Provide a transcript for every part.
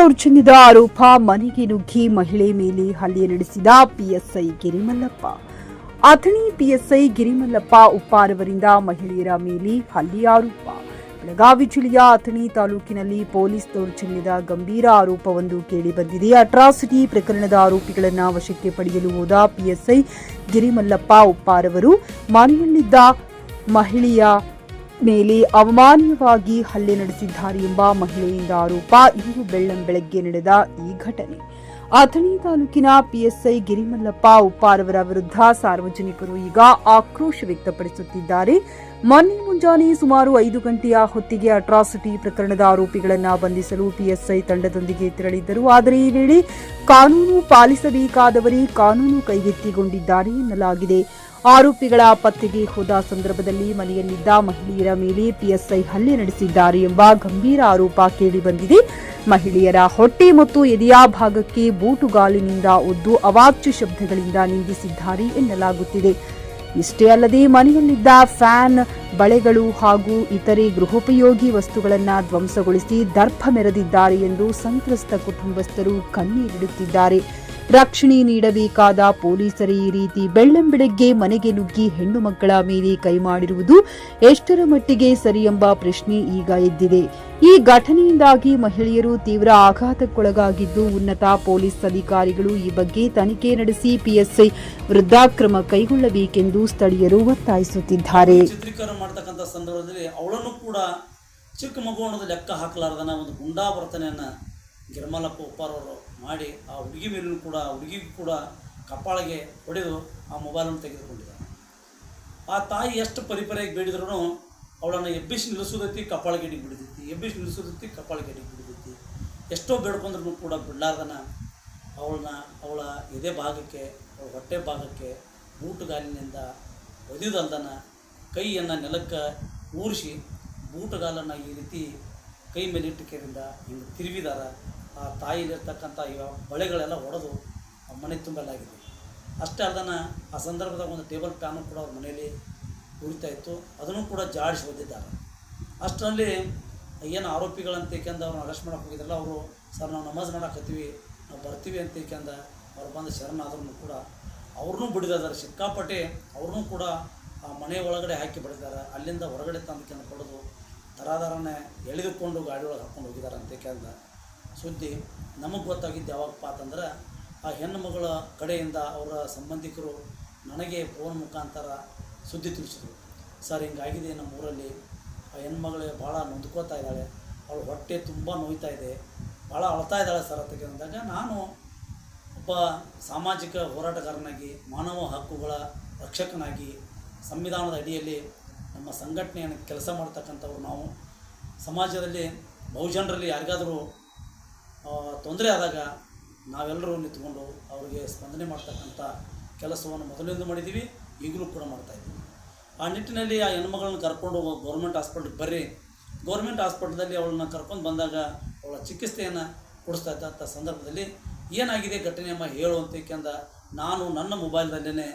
ದೌರ್ಜನ್ಯದ ಆರೋಪ ಮನೆಗೆ ನುಗ್ಗಿ ಮಹಿಳೆ ಮೇಲೆ ಹಲ್ಲೆ ನಡೆಸಿದ ಪಿಎಸ್ಐ ಗಿರಿಮಲ್ಲಪ್ಪ. ಅಥಣಿ ಪಿಎಸ್ಐ ಗಿರಿಮಲ್ಲಪ್ಪ ಉಪ್ಪಾರವರಿಂದ ಮಹಿಳೆಯರ ಮೇಲೆ ಹಲ್ಲೆ ಆರೋಪ. ಬೆಳಗಾವಿ ಜಿಲ್ಲೆಯ ಅಥಣಿ ತಾಲೂಕಿನಲ್ಲಿ ಪೊಲೀಸ್ ದೌರ್ಜನ್ಯದ ಗಂಭೀರ ಆರೋಪವೊಂದು ಕೇಳಿಬಂದಿದೆ. ಅಟ್ರಾಸಿಟಿ ಪ್ರಕರಣದ ಆರೋಪಿಗಳನ್ನು ವಶಕ್ಕೆ ಪಡೆಯಲು ಹೋದ ಪಿಎಸ್ಐ ಗಿರಿಮಲ್ಲಪ್ಪ ಉಪ್ಪಾರವರು ಮನೆಯಲ್ಲಿದ್ದ ಮಹಿಳೆಯ ಮೇಲೆ ಅವಮಾನವಾಗಿ ಹಲ್ಲೆ ನಡೆಸಿದ್ದಾರೆ ಎಂಬ ಮಹಿಳೆಯಿಂದ ಆರೋಪ. ಇಂದು ಬೆಳ್ಳಂಬೆಳಗ್ಗೆ ನಡೆದ ಈ ಘಟನೆ. ಅಥಣಿ ತಾಲೂಕಿನ ಪಿಎಸ್ಐ ಗಿರಿಮಲ್ಲಪ್ಪ ಉಪ್ಪಾರವರ ವಿರುದ್ಧ ಸಾರ್ವಜನಿಕರು ಈಗ ಆಕ್ರೋಶ ವ್ಯಕ್ತಪಡಿಸುತ್ತಿದ್ದಾರೆ. ಮೊನ್ನೆ ಮುಂಜಾನೆ ಸುಮಾರು 5 ಗಂಟೆಯ ಹೊತ್ತಿಗೆ ಅಟ್ರಾಸಿಟಿ ಪ್ರಕರಣದ ಆರೋಪಿಗಳನ್ನು ಬಂಧಿಸಲು ಪಿಎಸ್ಐ ತಂಡದೊಂದಿಗೆ ತೆರಳಿದ್ದರು. ಆದರೆ ಈ ವೇಳೆ ಕಾನೂನು ಪಾಲಿಸಬೇಕಾದವರೇ ಕಾನೂನು ಕೈಗೆತ್ತಿಕೊಂಡಿದ್ದಾರೆ ಎನ್ನಲಾಗಿದೆ. ಆರೋಪಿಗಳ ಪತ್ತೆಗೆ ಹೋದ ಸಂದರ್ಭದಲ್ಲಿ ಮನೆಯಲ್ಲಿದ್ದ ಮಹಿಳೆಯರ ಮೇಲೆ ಪಿಎಸ್ಐ ಹಲ್ಲೆ ನಡೆಸಿದ್ದಾರೆ ಎಂಬ ಗಂಭೀರ ಆರೋಪ ಕೇಳಿಬಂದಿದೆ. ಮಹಿಳೆಯರ ಹೊಟ್ಟೆ ಮತ್ತು ಎದೆಯ ಭಾಗಕ್ಕೆ ಬೂಟುಗಾಲಿನಿಂದ ಒದ್ದು ಅವಾಚ್ಯ ಶಬ್ದಗಳಿಂದ ನಿಂದಿಸಿದ್ದಾರೆ ಎನ್ನಲಾಗುತ್ತಿದೆ. ಇಷ್ಟೇ ಅಲ್ಲದೆ ಮನೆಯಲ್ಲಿದ್ದ ಫ್ಯಾನ್, ಬಳೆಗಳು ಹಾಗೂ ಇತರೆ ಗೃಹೋಪಯೋಗಿ ವಸ್ತುಗಳನ್ನು ಧ್ವಂಸಗೊಳಿಸಿ ದರ್ಪ ಮೆರೆದಿದ್ದಾರೆ ಎಂದು ಸಂತ್ರಸ್ತ ಕುಟುಂಬಸ್ಥರು ಕಣ್ಣೀರಿಡುತ್ತಿದ್ದಾರೆ. ರಕ್ಷಣೆ ನೀಡಬೇಕಾದ ಪೊಲೀಸರೇ ಈ ರೀತಿ ಬೆಳ್ಳಂಬೆಳಗ್ಗೆ ಮನೆಗೆ ನುಗ್ಗಿ ಹೆಣ್ಣು ಮಕ್ಕಳ ಮೇಲೆ ಕೈ ಮಾಡಿರುವುದು ಎಷ್ಟರ ಮಟ್ಟಿಗೆ ಸರಿ ಎಂಬ ಪ್ರಶ್ನೆ ಈಗ ಎದ್ದಿದೆ. ಈ ಘಟನೆಯಿಂದಾಗಿ ಮಹಿಳೆಯರು ತೀವ್ರ ಆಘಾತಕ್ಕೊಳಗಾಗಿದ್ದು, ಉನ್ನತ ಪೊಲೀಸ್ ಅಧಿಕಾರಿಗಳು ಈ ಬಗ್ಗೆ ತನಿಖೆ ನಡೆಸಿ ಪಿಎಸ್ಐ ವಿರುದ್ಧ ಕ್ರಮ ಕೈಗೊಳ್ಳಬೇಕೆಂದು ಸ್ಥಳೀಯರು ಒತ್ತಾಯಿಸುತ್ತಿದ್ದಾರೆ. ಚಿತ್ರೀಕರಣ ಮಾಡತಕ್ಕಂಥ ಸಂದರ್ಭದಲ್ಲಿ ಅವಳನ್ನು ಕೂಡ ಚಿಕ್ಕ ಮಗು ಅನ್ನೋದು ಲೆಕ್ಕ ಹಾಕಲಾರ್ದನ ಒಂದು ಗುಂಡಾ ವರ್ತನೆಯನ್ನು ಗಿರಿಮಲ್ಲಪ್ಪ ಉಪ್ಪಾರವರು ಮಾಡಿ ಆ ಹುಡುಗಿ ಮೇಲೂ ಕೂಡ ಹುಡುಗಿಗೂ ಕೂಡ ಕಪಾಳಿಗೆ ಹೊಡೆದು ಆ ಮೊಬೈಲನ್ನು ತೆಗೆದುಕೊಂಡಿದ್ದಾರೆ. ಆ ತಾಯಿ ಎಷ್ಟು ಪರಿಪರಿಯಾಗಿ ಬೇಡಿದ್ರೂ ಅವಳನ್ನು ಎಬ್ಬಿಸಿ ನಿಲ್ಲಿಸೋದೈತಿ, ಕಪಾಳಿಗೆ ಅಡಿಗೆ ಬಿಡಿದೈತಿ, ಎಬ್ಬಿಸಿ ನಿಲ್ಲಿಸೋದೈತಿ, ಕಪಾಳಿಗೆ ಅಡಿಗೆ ಬಿಡಿದೈತಿ. ಎಷ್ಟೋ ಬೇಡ್ಕೊಂಡ್ರೂ ಕೂಡ ಬಿಡಲಾರ್ದನ ಅವಳ ಎದೆ ಭಾಗಕ್ಕೆ, ಅವಳ ಹೊಟ್ಟೆ ಭಾಗಕ್ಕೆ ಬೂಟುಗಾಲಿನಿಂದ ಒದಿದಲ್ದನ ಕೈಯನ್ನು ನೆಲಕ್ಕೆ ಊರಿಸಿ ಬೂಟುಗಾಲನ್ನು ಈ ರೀತಿ ಕೈ ಮೇಲಿಟ್ಟಕೆಯಿಂದ ಹಿಂಗೆ ತಿರುವಿದಾರ. ಆ ತಾಯಿಲಿರ್ತಕ್ಕಂಥ ಇವ ಬಳೆಗಳೆಲ್ಲ ಒಡೆದು ಮನೆ ತುಂಬಲಾಗಿದೆ. ಅಷ್ಟೇ ಅಲ್ಲದನ ಆ ಸಂದರ್ಭದಾಗ ಒಂದು ಟೇಬಲ್ ಫ್ಯಾನು ಕೂಡ ಅವ್ರ ಮನೆಯಲ್ಲಿ ಉಳಿತಾ ಇತ್ತು, ಅದನ್ನು ಕೂಡ ಜಾಡಿಸಿ ಒದ್ದಿದ್ದಾರೆ. ಅಷ್ಟರಲ್ಲಿ ಏನು ಆರೋಪಿಗಳಂತ ಏಕೆಂದು ಅವ್ರನ್ನ ಅರೆಸ್ಟ್ ಮಾಡೋಕೆ ಹೋಗಿದ್ರಲ್ಲ, ಅವರು ಸರ್ ನಾವು ನಮಾಜ್ ಮಾಡಾಕತ್ತೀವಿ, ನಾವು ಬರ್ತೀವಿ ಅಂತ ಏಕೆಂದ ಅವ್ರು ಬಂದು ಶರಣಾದ್ರೂ ಕೂಡ ಅವ್ರನ್ನೂ ಬಿಡಿದಾರೆ. ಸಿಕ್ಕಾಪಟ್ಟೆ ಅವ್ರನ್ನೂ ಕೂಡ ಆ ಮನೆ ಒಳಗಡೆ ಹಾಕಿ ಬಿಡಿದ್ದಾರೆ. ಅಲ್ಲಿಂದ ಹೊರಗಡೆ ತಂದು ಕೊಡೋದು ತರಾಧಾರನೇ ಎಳೆದುಕೊಂಡು ಗಾಡಿ ಒಳಗೆ ಹಾಕ್ಕೊಂಡು ಹೋಗಿದ್ದಾರೆ ಅಂತ ಕೇಳಿದ ಸುದ್ದಿ ನಮಗೆ ಗೊತ್ತಾಗಿದ್ದು ಯಾವಾಗಪ್ಪ ಅಂತಂದ್ರೆ, ಆ ಹೆಣ್ಣು ಮಗಳ ಕಡೆಯಿಂದ ಅವರ ಸಂಬಂಧಿಕರು ನನಗೆ ಫೋನ್ ಮುಖಾಂತರ ಸುದ್ದಿ ತಿಳಿಸಿದ್ರು. ಸರ್ ಹಿಂಗಾಗಿದೆ ನಮ್ಮ ಊರಲ್ಲಿ, ಆ ಹೆಣ್ಮಗಳು ಭಾಳ ನೊಂದ್ಕೋತಾ ಇದ್ದಾಳೆ, ಅವಳ ಹೊಟ್ಟೆ ತುಂಬ ನೋಯ್ತಾ ಇದೆ, ಭಾಳ ಅಳ್ತಾ ಇದ್ದಾಳೆ ಸರ್ ಅಂತ ಕೇಳಿದಾಗ, ನಾನು ಒಬ್ಬ ಸಾಮಾಜಿಕ ಹೋರಾಟಗಾರನಾಗಿ, ಮಾನವ ಹಕ್ಕುಗಳ ರಕ್ಷಕನಾಗಿ, ಸಂವಿಧಾನದ ಅಡಿಯಲ್ಲಿ ನಮ್ಮ ಸಂಘಟನೆಯನ್ನು ಕೆಲಸ ಮಾಡ್ತಕ್ಕಂಥವ್ರು ನಾವು, ಸಮಾಜದಲ್ಲಿ ಬಹುಜನರಲ್ಲಿ ಯಾರಿಗಾದರೂ ತೊಂದರೆ ಆದಾಗ ನಾವೆಲ್ಲರೂ ನಿಂತ್ಕೊಂಡು ಅವರಿಗೆ ಸ್ಪಂದನೆ ಮಾಡ್ತಕ್ಕಂಥ ಕೆಲಸವನ್ನು ಮೊದಲಿಂದ ಮಾಡಿದ್ದೀವಿ, ಈಗಲೂ ಕೂಡ ಮಾಡ್ತಾಯಿದ್ದೀವಿ. ಆ ನಿಟ್ಟಿನಲ್ಲಿ ಆ ಹೆಣ್ಮಗಳನ್ನ ಕರ್ಕೊಂಡು ಗೌರ್ಮೆಂಟ್ ಹಾಸ್ಪಿಟ್ಲಿಗೆ ಬರ್ರಿ, ಗೌರ್ಮೆಂಟ್ ಹಾಸ್ಪಿಟ್ಲಲ್ಲಿ ಅವಳನ್ನ ಕರ್ಕೊಂಡು ಬಂದಾಗ ಅವಳ ಚಿಕಿತ್ಸೆಯನ್ನು ಕೊಡಿಸ್ತಾ ಇದ್ದಂಥ ಸಂದರ್ಭದಲ್ಲಿ ಏನಾಗಿದೆ ಘಟನೆಯಮ್ಮ ಹೇಳು ಅಂತ ಏಕೆಂದ ನಾನು ನನ್ನ ಮೊಬೈಲ್ದಲ್ಲೇ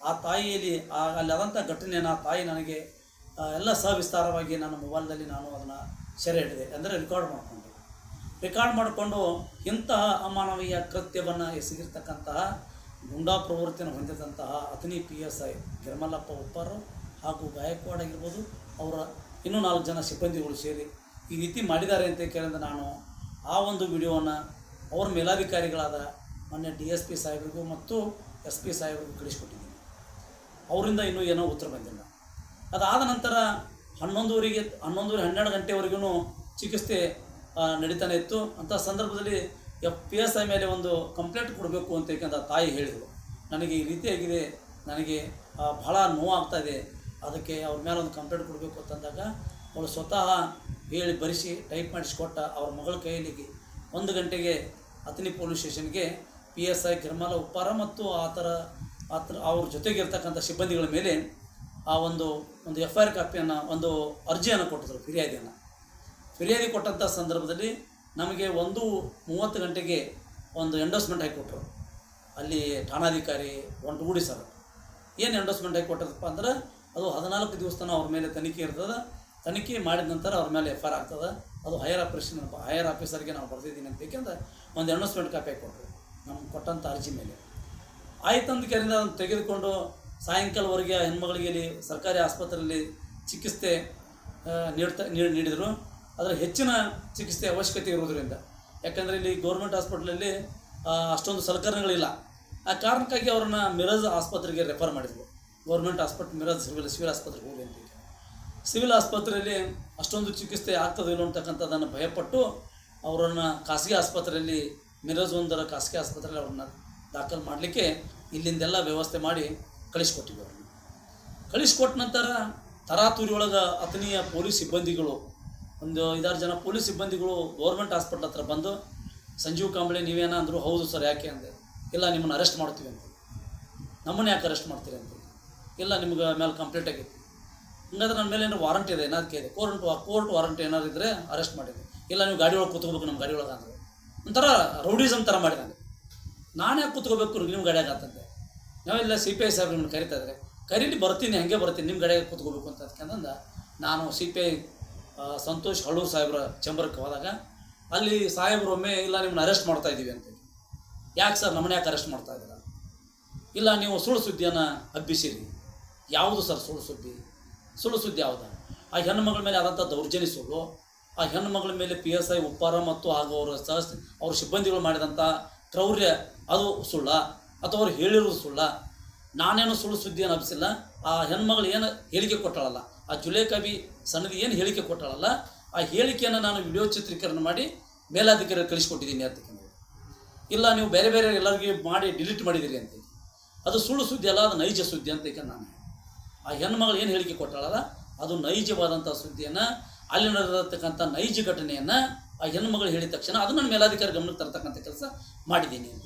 ಆ ತಾಯಿಯಲ್ಲಿ ಅಲ್ಲಿ ಆದಂಥ ಘಟನೆಯನ್ನು ಆ ತಾಯಿ ನನಗೆ ಎಲ್ಲ ಸವಿಸ್ತಾರವಾಗಿ ನನ್ನ ಮೊಬೈಲ್ದಲ್ಲಿ ನಾನು ಅದನ್ನು ಸೆರೆ ಹಿಡಿದೆ, ಅಂದರೆ ರೆಕಾರ್ಡ್ ಮಾಡಿಕೊಂಡು ಇಂತಹ ಅಮಾನವೀಯ ಕೃತ್ಯವನ್ನು ಎಸಗಿರ್ತಕ್ಕಂತಹ ಗುಂಡಾ ಪ್ರವೃತ್ತಿಯನ್ನು ಹೊಂದಿದಂತಹ ಅಥಣಿ PSI ಗಿರಿಮಲ್ಲಪ್ಪ ಉಪ್ಪಾರು ಹಾಗೂ ಗಾಯಕ್ವಾಡ್ ಆಗಿರ್ಬೋದು, ಅವರ ಇನ್ನೂ 4 ಜನ ಸಿಬ್ಬಂದಿಗಳು ಸೇರಿ ಈ ರೀತಿ ಮಾಡಿದ್ದಾರೆ ಅಂತ ಕೇಳಿದ ನಾನು ಆ ಒಂದು ವಿಡಿಯೋವನ್ನು ಅವ್ರ ಮೇಲಾಧಿಕಾರಿಗಳಾದ ಮೊನ್ನೆ DSP ಸಾಹೇಬರಿಗೂ ಮತ್ತು SP ಸಾಹೇಬರಿಗೂ ಕಳಿಸ್ಕೊಟ್ಟಿದ್ದೀನಿ. ಅವರಿಂದ ಇನ್ನೂ ಏನೋ ಉತ್ತರ ಬಂದಿಲ್ಲ. ಅದಾದ ನಂತರ 12 ಗಂಟೆವರೆಗೂ ಚಿಕಿತ್ಸೆ ನಡೀತಾನೆ ಇತ್ತು. ಅಂಥ ಸಂದರ್ಭದಲ್ಲಿ PSI ಮೇಲೆ ಒಂದು ಕಂಪ್ಲೇಂಟ್ ಕೊಡಬೇಕು ಅಂತ ಏಕೆಂದ್ರೆ ತಾಯಿ ಹೇಳಿದರು, ನನಗೆ ಈ ರೀತಿಯಾಗಿದೆ, ನನಗೆ ಭಾಳ ನೋವಾಗ್ತಾಯಿದೆ, ಅದಕ್ಕೆ ಅವ್ರ ಮೇಲೆ ಒಂದು ಕಂಪ್ಲೇಂಟ್ ಕೊಡಬೇಕು ಅಂತಂದಾಗ ಅವಳು ಸ್ವತಃ ಹೇಳಿ ಬರೆಸಿ ಟೈಪ್ ಮಾಡಿಸಿಕೊಟ್ಟ ಅವ್ರ ಮಗಳ ಕೈಯಲ್ಲಿ 1 ಗಂಟೆಗೆ ಅಥಣಿ ಪೊಲೀಸ್ ಸ್ಟೇಷನ್ಗೆ PSI ಗಿರಿಮಲ್ಲ ಉಪ್ಪಾರ ಮತ್ತು ಅವ್ರ ಜೊತೆಗೆ ಇರ್ತಕ್ಕಂಥ ಸಿಬ್ಬಂದಿಗಳ ಮೇಲೆ ಆ ಒಂದು FIR ಕಾಪಿಯನ್ನು, ಒಂದು ಅರ್ಜಿಯನ್ನು ಕೊಟ್ಟಿದ್ರು, ಫಿರ್ಯಾದಿ ಕೊಟ್ಟಂಥ ಸಂದರ್ಭದಲ್ಲಿ ನಮಗೆ 1:30 ಗಂಟೆಗೆ ಒಂದು ಎಂಡೋಸ್ಮೆಂಟ್ ಹಾಕಿಕೊಟ್ರು. ಅಲ್ಲಿ ಠಾಣಾಧಿಕಾರಿ ಒಂಟುಗೂಡಿ ಸರ್ ಏನು ಎಂಡೋಸ್ಮೆಂಟ್ ಹಾಕಿ ಕೊಟ್ಟದಪ್ಪ ಅಂದ್ರೆ, ಅದು 14 ದಿವಸ ತನಕ ಅವ್ರ ಮೇಲೆ ತನಿಖೆ ಇರ್ತದೆ, ತನಿಖೆ ಮಾಡಿದ ನಂತರ ಅವ್ರ ಮೇಲೆ ಎಫ್ ಐ ಆರ್ ಆಗ್ತದೆ. ಅದು ಹೈಯರ್ ಆಫೀಸರ್ಗೆ ನಾವು ಬರ್ತಿದ್ದೀನಿ ಅಂತ ಬೇಕೆಂದ್ರೆ ಒಂದು ಎಂಡೋಸ್ಮೆಂಟ್ ಕಾಪಿ ಕೊಟ್ಟರು ನಮ್ಗೆ ಕೊಟ್ಟಂಥ ಅರ್ಜಿ ಮೇಲೆ. ಆಯ್ತಂದು ಕೆರೆಯಿಂದ ಅದನ್ನು ತೆಗೆದುಕೊಂಡು ಸಾಯಂಕಾಲವರೆಗೆ ಆ ಹೆಣ್ಮಗಳಿಗೆ ಇಲ್ಲಿ ಸರ್ಕಾರಿ ಆಸ್ಪತ್ರೆಯಲ್ಲಿ ಚಿಕಿತ್ಸೆ ನೀಡಿದರು. ಅದರ ಹೆಚ್ಚಿನ ಚಿಕಿತ್ಸೆ ಅವಶ್ಯಕತೆ ಇರುವುದರಿಂದ, ಯಾಕಂದರೆ ಇಲ್ಲಿ ಗೌರ್ಮೆಂಟ್ ಹಾಸ್ಪಿಟ್ಲಲ್ಲಿ ಅಷ್ಟೊಂದು ಸಲಕರಣೆಗಳಿಲ್ಲ. ಆ ಕಾರಣಕ್ಕಾಗಿ ಅವ್ರನ್ನ ಮಿರಜ್ ಆಸ್ಪತ್ರೆಗೆ ರೆಫರ್ ಮಾಡಿದರು. ಗೌರ್ಮೆಂಟ್ ಮಿರಜ್ ಸಿವಿಲ್ ಆಸ್ಪತ್ರೆಗೆ ಹೋಗಿ ಅಂತ. ಸಿವಿಲ್ ಆಸ್ಪತ್ರೆಯಲ್ಲಿ ಅಷ್ಟೊಂದು ಚಿಕಿತ್ಸೆ ಆಗ್ತದೆ ಇಲ್ಲ ಅಂತಕ್ಕಂಥದ್ದನ್ನು ಭಯಪಟ್ಟು ಅವರನ್ನು ಖಾಸಗಿ ಆಸ್ಪತ್ರೆಯಲ್ಲಿ ಮಿರಜ್ ಒಂದರ ಖಾಸಗಿ ಆಸ್ಪತ್ರೆಯಲ್ಲಿ ಅವ್ರನ್ನ ದಾಖಲು ಮಾಡಲಿಕ್ಕೆ ಇಲ್ಲಿಂದೆಲ್ಲ ವ್ಯವಸ್ಥೆ ಮಾಡಿ ಕಳಿಸ್ಕೊಟ್ಟಿವಿ. ಅವ್ರನ್ನ ಕಳಿಸ್ಕೊಟ್ಟ ನಂತರ ತರಾತುರಿ ಒಳಗೆ ಅಥಣಿಯ ಪೊಲೀಸ್ ಸಿಬ್ಬಂದಿಗಳು ಒಂದು 5-6 ಜನ ಪೊಲೀಸ್ ಸಿಬ್ಬಂದಿಗಳು ಗೌರ್ಮೆಂಟ್ ಹಾಸ್ಪಿಟ್ಲ್ ಹತ್ರ ಬಂದು, ಸಂಜೀವ್ ಕಾಂಬ್ಳೆ ನೀವೇನ ಅಂದರು. ಹೌದು ಸರ್, ಯಾಕೆ ಅಂದೆ. ಇಲ್ಲ, ನಿಮ್ಮನ್ನು ಅರೆಸ್ಟ್ ಮಾಡ್ತೀವಿ ಅಂತ. ನಮ್ಮನ್ನು ಯಾಕೆ ಅರೆಸ್ಟ್ ಮಾಡ್ತೀರಿ ಅಂತ. ಇಲ್ಲ, ನಿಮ್ಗೆ ಮೇಲೆ ಕಂಪ್ಲೇಂಟ್ ಆಗೈತಿ. ಹಂಗಾದ್ರೆ ನನ್ನ ಮೇಲೆ ಏನಾದ್ರು ವಾರಂಟ್ ಇದೆ ಏನಾದ್ರು ಕೇಳಿದೆ. ಕೋರ್ಟ್ ವಾರಂಟ್ ಏನಾದ್ರು ಇದ್ದರೆ ಅರೆಸ್ಟ್ ಮಾಡಿದೆ. ಇಲ್ಲ, ನೀವು ಗಾಡಿ ಒಳಗೆ ಕೂತ್ಕೋಬೇಕು ನಮ್ಮ ಗಾಡಿ ಒಳಗೆ ಅಂದ್ರೆ ಒಂಥರ ರೌಡಿಸಮ್ ಥರ ಮಾಡಿದಂಗೆ. ನಾನು ಯಾಕೆ ಕೂತ್ಕೋಬೇಕು ನಿಮ್ಮ ಗಾಡಿಯಾಗ ಅಂತಂದೆ. ನಾವೆಲ್ಲ CPI ಸಾಹೇಬ್ರು ನಿಮ್ಮನ್ನು ಕರಿತಾ ಇದ್ದಾರೆ, ಕರೀಲಿ ಬರ್ತೀನಿ, ಹಾಗೆ ಬರ್ತೀನಿ, ನಿಮ್ಮ ಗಾಡಿಯಾಗ ಕೂತ್ಕೋಬೇಕು ಅಂತ. ಅದಕ್ಕಂದ ನಾನು CPI ಸಂತೋಷ್ ಹಳ್ಳೂರು ಸಾಹೇಬ್ರ ಚೇಂಬರ್ಗೆ ಹೋದಾಗ ಅಲ್ಲಿ ಸಾಹೇಬ್ರು ಒಮ್ಮೆ ಇಲ್ಲ ನಿಮ್ಮನ್ನ ಅರೆಸ್ಟ್ ಮಾಡ್ತಾ ಇದ್ದೀವಿ ಅಂತ. ಯಾಕೆ ಸರ್, ನಮ್ಮನ್ನ ಯಾಕೆ ಅರೆಸ್ಟ್ ಮಾಡ್ತಾ ಇದ್ದೀರಾ? ಇಲ್ಲ, ನೀವು ಸುಳ್ಳು ಸುದ್ದಿಯನ್ನು ಹಬ್ಬಿಸಿರಿ. ಯಾವುದು ಸರ್ ಸುಳ್ಳು ಸುದ್ದಿ? ಸುಳ್ಳು ಸುದ್ದಿ ಯಾವುದ? ಆ ಹೆಣ್ಣು ಮಗಳ ಮೇಲೆ ಆದಂಥ ದೌರ್ಜನ್ಯ ಸುಳ್ಳು. ಆ ಹೆಣ್ಣು ಮಗಳ ಮೇಲೆ PSI ಉಪ್ಪಾರ ಮತ್ತು ಹಾಗೂ ಅವ್ರ ಸಿಬ್ಬಂದಿಗಳು ಮಾಡಿದಂಥ ಕ್ರೌರ್ಯ ಅದು ಸುಳ್ಳ ಅಥವಾ ಅವ್ರು ಹೇಳಿರೋದು ಸುಳ್ಳ? ನಾನೇನು ಸುಳ್ಳು ಸುದ್ದಿಯನ್ನು ಹಬ್ಬಿಸಿಲ್ಲ. ಆ ಹೆಣ್ಮಗಳು ಏನು ಹೇಳಿಕೆ ಕೊಟ್ಟಾಳಲ್ಲ, ಆ ಜುಲೇಖಾಬಿ ಸಣ್ಣದಿ ಏನು ಹೇಳಿಕೆ ಕೊಟ್ಟಾಳಲ್ಲ, ಆ ಹೇಳಿಕೆಯನ್ನು ನಾನು ವಿಡಿಯೋ ಚಿತ್ರೀಕರಣ ಮಾಡಿ ಮೇಲಾಧಿಕಾರಿ ಕಳಿಸ್ಕೊಟ್ಟಿದ್ದೀನಿ ಅಂತ. ಇಲ್ಲ, ನೀವು ಬೇರೆ ಬೇರೆ ಎಲ್ಲರಿಗೂ ಮಾಡಿ ಡಿಲೀಟ್ ಮಾಡಿದ್ದೀರಿ ಅಂತ. ಅದು ಸುಳ್ಳು ಸುದ್ದಿ ಅಲ್ಲ, ಅದು ನೈಜ ಸುದ್ದಿ ಅಂತ. ನಾನು ಆ ಹೆಣ್ಮಗಳು ಏನು ಹೇಳಿಕೆ ಕೊಟ್ಟಾಳಲ್ಲ, ಅದು ನೈಜವಾದಂಥ ಸುದ್ದಿಯನ್ನು, ಅಲ್ಲಿ ನಡೆದಿರ್ತಕ್ಕಂಥ ನೈಜ ಘಟನೆಯನ್ನು ಆ ಹೆಣ್ಮಗಳು ಹೇಳಿದ ತಕ್ಷಣ ಅದು ನನ್ನ ಮೇಲಾಧಿಕಾರಿ ಗಮನಕ್ಕೆ ತರ್ತಕ್ಕಂಥ ಕೆಲಸ ಮಾಡಿದ್ದೀನಿ ಅಂತ.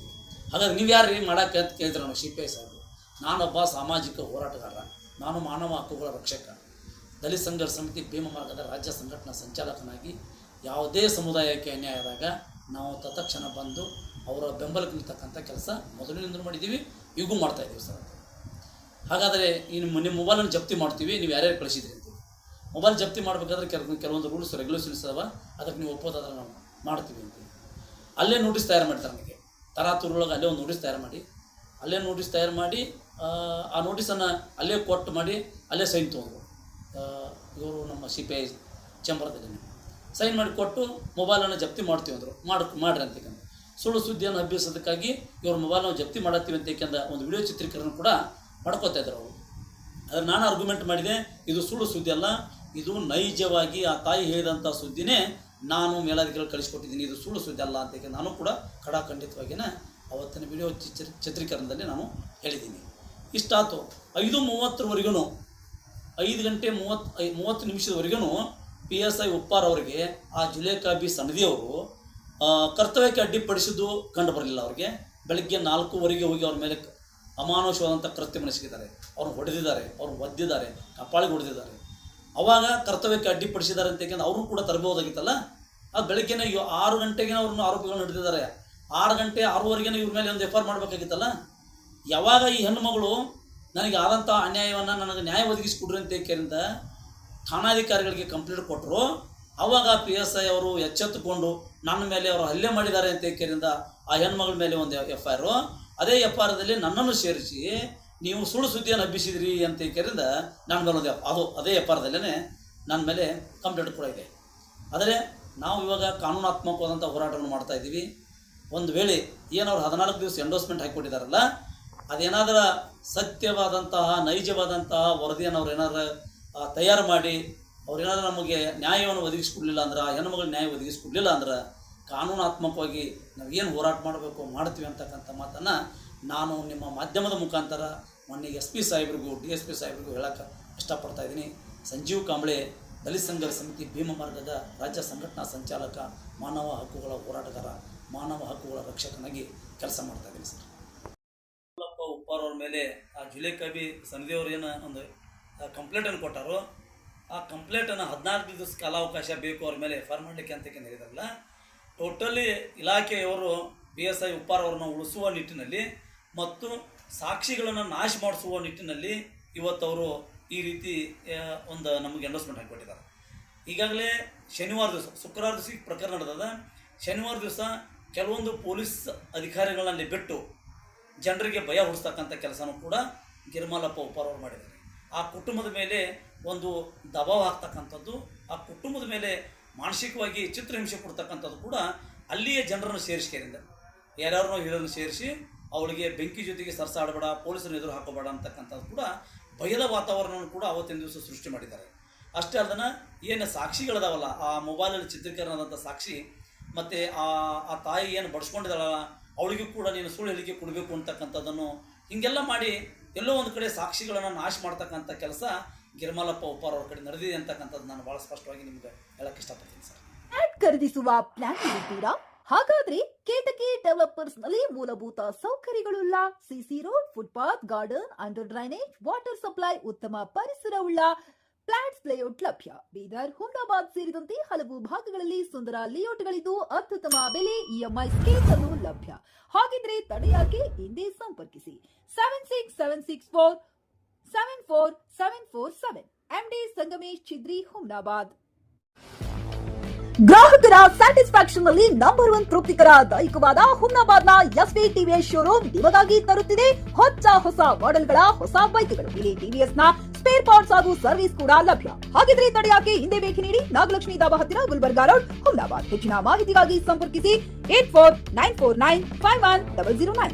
ಹಾಗಾದ್ರೆ ನೀವು ಯಾರು ಮಾಡೋಕ್ಕೆ ಅಂತ ಕೇಳಿದ್ರೆ ನಾವು CPI ಸಾಹೇಬರು, ನಾನೊಬ್ಬ ಸಾಮಾಜಿಕ ಹೋರಾಟಗಾರ, ನಾನು ಮಾನವ ಹಕ್ಕುಗಳ ರಕ್ಷಕ, ದಲಿತ ಸಂಘರ್ಷ ಸಮಿತಿ ಭೀಮ ಮಾರ್ಗದ ರಾಜ್ಯ ಸಂಘಟನಾ ಸಂಚಾಲಕನಾಗಿ ಯಾವುದೇ ಸಮುದಾಯಕ್ಕೆ ಅನ್ಯಾಯ ಆದಾಗ ನಾವು ತತ್ಕ್ಷಣ ಬಂದು ಅವರ ಬೆಂಬಲಕ್ಕೆ ನಿಲ್ತಕ್ಕಂಥ ಕೆಲಸ ಮೊದಲಿನಿಂದ ಮಾಡಿದ್ದೀವಿ, ಈಗೂ ಮಾಡ್ತಾಯಿದ್ದೀವಿ ಸರ್ ಅಂತ. ಹಾಗಾದರೆ ನಿಮ್ಮ ಮೊಬೈಲನ್ನು ಜಪ್ತಿ ಮಾಡ್ತೀವಿ, ನೀವು ಯಾರ್ಯಾರು ಕಳಿಸಿದ್ರಿ ಅಂತ. ಮೊಬೈಲ್ ಜಪ್ತಿ ಮಾಡಬೇಕಾದ್ರೆ ಕೆಲವೊಂದು ರೂಲ್ಸ್ ರೆಗ್ಯುಲೇಷನ್ಸ್ ಅದಾವ, ಅದಕ್ಕೆ ನೀವು ಒಪ್ಪೋದಾದ್ರೆ ನಾವು ಮಾಡ್ತೀವಿ ಅಂತ. ಅಲ್ಲೇ ನೋಟಿಸ್ ತಯಾರು ಮಾಡ್ತಾರೆ ನನಗೆ. ತರಾತುರೊಳಗೆ ಅಲ್ಲೇ ಒಂದು ನೋಟಿಸ್ ತಯಾರು ಮಾಡಿ ಆ ನೋಟಿಸನ್ನು ಅಲ್ಲೇ ಕೊಟ್ಟು ಮಾಡಿ ಅಲ್ಲೇ ಸೈನ್ ತೊಗೊಂಡ್ರು. ಇವರು ನಮ್ಮ CPI ಚೇಂಬರ್ದಲ್ಲಿ ಸೈನ್ ಮಾಡಿ ಕೊಟ್ಟು ಮೊಬೈಲನ್ನು ಜಪ್ತಿ ಮಾಡ್ತೀವಿ ಅಂದರು. ಮಾಡ್ರಿ ಅಂತಕ್ಕಂಥ ಸುಳ್ಳು ಸುದ್ದಿಯನ್ನು ಹಬ್ಬಿಸೋದಕ್ಕಾಗಿ ಇವ್ರ ಮೊಬೈಲ್ ನಾವು ಜಪ್ತಿ ಮಾಡತ್ತೀವಿ ಅಂತಕ್ಕಂಥ ಒಂದು ವಿಡಿಯೋ ಚಿತ್ರೀಕರಣ ಕೂಡ ಮಾಡ್ಕೋತಾ ಇದ್ರು ಅವರು. ಆದರೆ ನಾನು ಆರ್ಗ್ಯುಮೆಂಟ್ ಮಾಡಿದೆ, ಇದು ಸುಳ್ಳು ಸುದ್ದಿ ಅಲ್ಲ, ಇದು ನೈಜವಾಗಿ ಆ ತಾಯಿ ಹೇಳಿದಂಥ ಸುದ್ದಿನೇ ನಾನು ಮೇಲಾಧಿಕಾರಿ ಕಳಿಸ್ಕೊಟ್ಟಿದ್ದೀನಿ, ಇದು ಸುಳ್ಳು ಸುದ್ದಿ ಅಲ್ಲ ಅಂತ ನಾನು ಕೂಡ ಖಂಡಿತವಾಗಿಯೇ ಅವತ್ತಿನ ವಿಡಿಯೋ ಚಿತ್ರೀಕರಣದಲ್ಲಿ ನಾನು ಹೇಳಿದ್ದೀನಿ. ಇಷ್ಟಾಯಿತು. 5:30ವರೆಗೂ 5 ಗಂಟೆ 30 ನಿಮಿಷದವರೆಗೂ PSI ಉಪ್ಪಾರ್ ಅವರಿಗೆ ಆ ಜುಲೇಖಾಬಿ ಸಣ್ಣದಿಯವರು ಕರ್ತವ್ಯಕ್ಕೆ ಅಡ್ಡಿಪಡಿಸಿದ್ದು ಕಂಡು ಬರಲಿಲ್ಲ. ಅವ್ರಿಗೆ ಬೆಳಗ್ಗೆ 4:00ವರೆಗೆ ಹೋಗಿ ಅವ್ರ ಮೇಲೆ ಅಮಾನುಷವಾದಂಥ ಕೃತ್ಯವನ್ನು ಎಸಗಿದ್ದಾರೆ. ಅವ್ರನ್ನ ಹೊಡೆದಿದ್ದಾರೆ, ಅವ್ರನ್ನ ಒದ್ದಿದ್ದಾರೆ, ಕಪಾಳಿಗೆ ಹೊಡೆದಿದ್ದಾರೆ. ಅವಾಗ ಕರ್ತವ್ಯಕ್ಕೆ ಅಡ್ಡಿಪಡಿಸಿದ್ದಾರೆ ಅಂತಕ್ಕಂಥ ಅವ್ರನ್ನೂ ಕೂಡ ತರಬಹುದಾಗಿತ್ತಲ್ಲ. ಅದು ಬೆಳಗ್ಗೆನೇ 6 ಗಂಟೆಗೆ ಅವ್ರನ್ನ ಆರೋಪಿಗಳನ್ನ ಹಿಡಿದಿದ್ದಾರೆ. 6 ಗಂಟೆ 6:30 ಇವ್ರ ಮೇಲೆ ಒಂದು FIR ಮಾಡಬೇಕಾಗಿತ್ತಲ್ಲ. ಯಾವಾಗ ಈ ಹೆಣ್ಣುಮಗಳು ನನಗೆ ಆದಂಥ ಅನ್ಯಾಯವನ್ನು ನನಗೆ ನ್ಯಾಯ ಒದಗಿಸಿಕೊಡ್ರಿ ಅಂತ ಕೇಳಿದ ಠಾಣಾಧಿಕಾರಿಗಳಿಗೆ ಕಂಪ್ಲೇಂಟ್ ಕೊಟ್ಟರು, ಆವಾಗ PSI ಅವರು ಎಚ್ಚೆತ್ತುಕೊಂಡು ನನ್ನ ಮೇಲೆ ಅವರು ಹಲ್ಲೆ ಮಾಡಿದ್ದಾರೆ ಅಂತ ಕೇಳಿದ ಆ ಹೆಣ್ಮಗಳ ಮೇಲೆ ಒಂದು FIR. ಅದೇ FIRದಲ್ಲಿ ನನ್ನನ್ನು ಸೇರಿಸಿ ನೀವು ಸುಳ್ಳು ಸುದ್ದಿಯನ್ನು ಹಬ್ಬಿಸಿದ್ರಿ ಅಂತ ಕೇಳಿದ ನನ್ನ ಮೇಲೆ ಒಂದು ಅದೇ FIRದಲ್ಲೇ ನನ್ನ ಮೇಲೆ ಕಂಪ್ಲೇಂಟ್ ಕೂಡ ಇದೆ. ಆದರೆ ನಾವು ಇವಾಗ ಕಾನೂನಾತ್ಮಕವಾದಂಥ ಹೋರಾಟವನ್ನು ಮಾಡ್ತಾಯಿದ್ದೀವಿ. ಒಂದು ವೇಳೆ ಏನವ್ರು 14 ದಿವಸ ಎಂಡೋಸ್ಮೆಂಟ್ ಹಾಕಿಕೊಟ್ಟಿದ್ದಾರಲ್ಲ, ಅದೇನಾದರೂ ಸತ್ಯವಾದಂತಹ ನೈಜವಾದಂತಹ ವರದಿಯನ್ನು ಅವ್ರು ಏನಾದ್ರು ತಯಾರು ಮಾಡಿ ಅವ್ರೇನಾದ್ರೂ ನಮಗೆ ನ್ಯಾಯವನ್ನು ಒದಗಿಸ್ಕೊಡ್ಲಿಲ್ಲ ಅಂದ್ರೆ, ಆ ಹೆಣ್ಣುಮಗಳು ನ್ಯಾಯ ಒದಗಿಸ್ಕೊಡ್ಲಿಲ್ಲ ಅಂದ್ರೆ ಕಾನೂನಾತ್ಮಕವಾಗಿ ನಾವು ಏನು ಹೋರಾಟ ಮಾಡಬೇಕು ಮಾಡ್ತೀವಿ ಅಂತಕ್ಕಂಥ ಮಾತನ್ನು ನಾನು ನಿಮ್ಮ ಮಾಧ್ಯಮದ ಮುಖಾಂತರ ಮೊನ್ನೆ SP ಸಾಹೇಬ್ರಿಗೂ DSP ಸಾಹೇಬ್ರಿಗೂ ಹೇಳೋಕ್ಕೆ ಇಷ್ಟಪಡ್ತಾಯಿದ್ದೀನಿ. ಸಂಜೀವ್ ಕಾಂಬ್ಳೆ, ದಲಿತ ಸಂಘರ್ಷ ಸಮಿತಿ ಭೀಮ ಮಾರ್ಗದ ರಾಜ್ಯ ಸಂಘಟನಾ ಸಂಚಾಲಕ, ಮಾನವ ಹಕ್ಕುಗಳ ಹೋರಾಟಗಾರ, ಮಾನವ ಹಕ್ಕುಗಳ ರಕ್ಷಕನಾಗಿ ಕೆಲಸ ಮಾಡ್ತಾಯಿದ್ದೀನಿ ಸರ್. ಉಪ್ಪಾರ್ ಅವ್ರ ಮೇಲೆ ಆ ಜುಲೇಖಾಬಿ ಸಣ್ಣದಿಯವರು ಏನು ಒಂದು ಕಂಪ್ಲೇಂಟನ್ನು ಕೊಟ್ಟಾರೋ, ಆ ಕಂಪ್ಲೇಂಟನ್ನು 14 ದಿವಸ ಕಾಲಾವಕಾಶ ಬೇಕು ಅವ್ರ ಮೇಲೆ FIR ಮಾಡಲಿಕ್ಕೆ ಅಂತ ಹೇಳಿದಾರಲ್ಲ. ಟೋಟಲಿ ಇಲಾಖೆಯವರು PSI ಉಪ್ಪಾರ್ ಅವ್ರನ್ನ ಉಳಿಸುವ ನಿಟ್ಟಿನಲ್ಲಿ ಮತ್ತು ಸಾಕ್ಷಿಗಳನ್ನು ನಾಶ ಮಾಡಿಸುವ ನಿಟ್ಟಿನಲ್ಲಿ ಇವತ್ತವರು ಈ ರೀತಿ ಒಂದು ನಮಗೆ ಎಂಡೋಸ್ಮೆಂಟ್ ಹಾಕಿಕೊಟ್ಟಿದ್ದಾರೆ. ಈಗಾಗಲೇ ಶನಿವಾರ ದಿವಸ, ಶುಕ್ರವಾರ ದಿವಸ ಈ ಪ್ರಕರಣ ನಡೆದದ. ಶನಿವಾರ ದಿವಸ ಕೆಲವೊಂದು ಪೊಲೀಸ್ ಅಧಿಕಾರಿಗಳಲ್ಲಿ ಬಿಟ್ಟು ಜನರಿಗೆ ಭಯ ಹುಡಿಸ್ತಕ್ಕಂಥ ಕೆಲಸನೂ ಕೂಡ ಗಿರಿಮಲ್ಲಪ್ಪ ಉಪ್ಪಾರ್ ಅವರು ಮಾಡಿದ್ದಾರೆ. ಆ ಕುಟುಂಬದ ಮೇಲೆ ಒಂದು ದಬಾವ್ ಹಾಕ್ತಕ್ಕಂಥದ್ದು, ಆ ಕುಟುಂಬದ ಮೇಲೆ ಮಾನಸಿಕವಾಗಿ ಚಿತ್ರಹಿಂಸೆ ಕೊಡ್ತಕ್ಕಂಥದ್ದು ಕೂಡ ಅಲ್ಲಿಯೇ ಜನರನ್ನು ಸೇರಿಸ್ಕೇರಿಂದ ಯಾರ್ಯಾರನ್ನೋ ಹಿರಿಯರನ್ನು ಸೇರಿಸಿ ಅವಳಿಗೆ ಬೆಂಕಿ ಜೊತೆಗೆ ಸರ್ಸಾಡಬೇಡ, ಪೊಲೀಸರನ್ನು ಎದುರು ಹಾಕೋಬೇಡ ಅಂತಕ್ಕಂಥದ್ದು ಕೂಡ ಭಯದ ವಾತಾವರಣವನ್ನು ಕೂಡ ಅವತ್ತಿನ ದಿವಸ ಸೃಷ್ಟಿ ಮಾಡಿದ್ದಾರೆ. ಅಷ್ಟೇ ಅಲ್ಲದೆ ಏನು ಸಾಕ್ಷಿಗಳದಾವಲ್ಲ, ಆ ಮೊಬೈಲಲ್ಲಿ ಚಿತ್ರೀಕರಣದಂಥ ಸಾಕ್ಷಿ ಮತ್ತು ಆ ತಾಯಿ ಏನು ಬಡಿಸ್ಕೊಂಡಿದ್ದಾಳಲ್ಲ ಅವಳಿಗೂ ಕೂಡ ನೀನು ಸುಳ್ಳು ಹೇಳಿಕೆ ಕೊಡಬೇಕು ಅಂತಕ್ಕಂಥದ್ದನ್ನು ಹೀಗೆಲ್ಲ ಮಾಡಿ ಎಲ್ಲೋ ಒಂದು ಕಡೆ ಸಾಕ್ಷಿಗಳನ್ನು ನಾಶ ಮಾಡ್ತಕ್ಕಂಥ ಕೆಲಸ ಗಿರಿಮಲ್ಲಪ್ಪ ಉಪ್ಪಾರ್ ಅವ್ರ ಕಡೆ ನಡೆದಿದೆ ಅಂತಕ್ಕಂಥದ್ದು ನಾನು ಭಾಳ ಸ್ಪಷ್ಟವಾಗಿ ನಿಮ್ಗೆ ಹೇಳಕ್ಕೆ ಇಷ್ಟಪಡ್ತೀನಿ ಸರ್. ಫ್ಲಾಟ್ ಖರೀದಿಸುವ ಪ್ಲಾನ್ ಇದ್ದೀರಾ? ಹಾಗಾದ್ರೆ ಕೇತಕಿ ಡೆವಲಪರ್ಸ್ ನಲ್ಲಿ ಮೂಲಭೂತ ಸೌಕರ್ಯಗಳುಳ್ಳ CC road, footpath, garden, under drainage, water supply, ಉತ್ತಮ ಪರಿಸರವುಳ್ಳ ಫ್ಲಾಟ್ಸ್ ಲೇಔಟ್ ಲಭ್ಯ. ಬೀದರ್, ಹುಮ್ನಾಬಾದ್ ಸೇರಿದಂತೆ ಹಲವು ಭಾಗಗಳಲ್ಲಿ ಸುಂದರ ಲೇಔಟ್ಗಳಿದ್ದು ಅತ್ಯುತ್ತಮ ಬೆಲೆ, ಇಎಂಐ ಸ್ಕೀಮ್ಸ್ ಅನ್ನು ಲಭ್ಯ. ಹಾಗಿದ್ರೆ ತಡೆಯಾಕೆ? ಹಿಂದೆ ಸಂಪರ್ಕಿಸಿ 7676474747 MD ಸಂಗಮೇಶ್ ಚಿದ್ರಿ, ಹುಮ್ನಾಬಾದ್. ಗ್ರಾಹಕರ ಸ್ಯಾಟಿಸ್ಫ್ಯಾಕ್ಷನ್ ನಲ್ಲಿ ನಂಬರ್ 1 ತೃಪ್ತಿಕರ ದೈಹಿಕವಾದ ಹುಮ್ನಾಬಾದ್ನ ಎಸ್ವಿ ಟಿವಿಎಸ್ ಶೋರೂಮ್ ನಿಮಗಾಗಿ ತರುತ್ತಿದೆ ಹೊಸ ಮಾಡೆಲ್ಗಳ ಹೊಸ ಬೈಕ್ಗಳು. ಇಲ್ಲಿ ಟಿವಿಎಸ್ ನ ಸ್ಪೇರ್ ಪಾರ್ಟ್ಸ್ ಹಾಗೂ ಸರ್ವಿಸ್ ಕೂಡ ಲಭ್ಯ. ಹಾಗಿದ್ರೆ ತಡೆಯಾಕೆ? ಹಿಂದೆ ಭೇಟಿ ನೀಡಿ, ನಾಗಲಕ್ಷ್ಮಿ ದಾಬಾ ಹತ್ತಿರ, ಗುಲ್ಬರ್ಗಾ ರೋಡ್, ಹುಮ್ನಾಬಾದ್. ಹೆಚ್ಚಿನ ಮಾಹಿತಿಗಾಗಿ ಸಂಪರ್ಕಿಸಿ 8494951009.